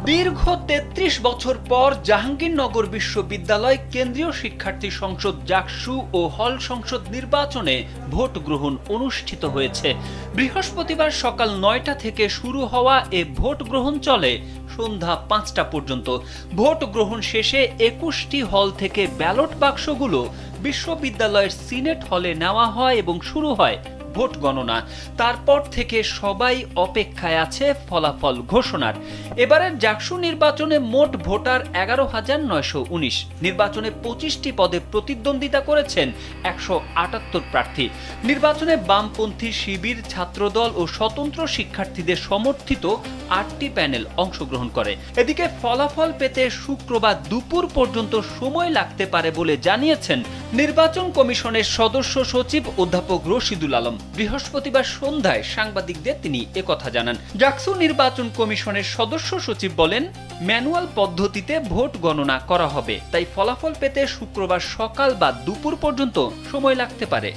দীর্ঘ ৩৩ বছর পর জাহাঙ্গীরনগর বিশ্ববিদ্যালয় কেন্দ্রীয় শিক্ষার্থী সংসদ জাকসু ও হল সংসদ নির্বাচনে ভোট গ্রহণ অনুষ্ঠিত হয়েছে। বৃহস্পতিবার সকাল ৯টা থেকে শুরু হওয়া এ ভোট গ্রহণ চলে সন্ধ্যা ৫টা পর্যন্ত। ভোট গ্রহণ শেষে ২১টি হল থেকে ব্যালট বাক্সগুলো বিশ্ববিদ্যালয়ের সিনেট হলে নেওয়া হয় এবং শুরু হয় ভোট গণনা। তারপর থেকে সবাই অপেক্ষায় আছে ফলাফল ঘোষণার। এবারের জাকসু নির্বাচনে মোট ভোটার ১১,৯১৯। নির্বাচনে ২৫টি পদে প্রতিদ্বন্দ্বিতা করেছেন ১৭৮ প্রার্থী। নির্বাচনে বামপন্থী শিবির, ছাত্রদল ও স্বতন্ত্র শিক্ষার্থীদের সমর্থিত ৮টি প্যানেল অংশগ্রহণ করে। এদিকে ফলাফল পেতে শুক্রবার দুপুর পর্যন্ত সময় লাগতে পারে বলে জানিয়েছেন নির্বাচন কমিশনের সদস্য সচিব অধ্যাপক রশিদুল আলম। বৃহস্পতিবার সন্ধ্যায় সাংবাদিকদের তিনি একথা জানান। জাকসু নির্বাচন কমিশনের সদস্য সচিব বলেন, ম্যানুয়াল পদ্ধতিতে ভোট গণনা করা হবে, তাই ফলাফল পেতে শুক্রবার সকাল বা দুপুর পর্যন্ত সময় লাগতে পারে।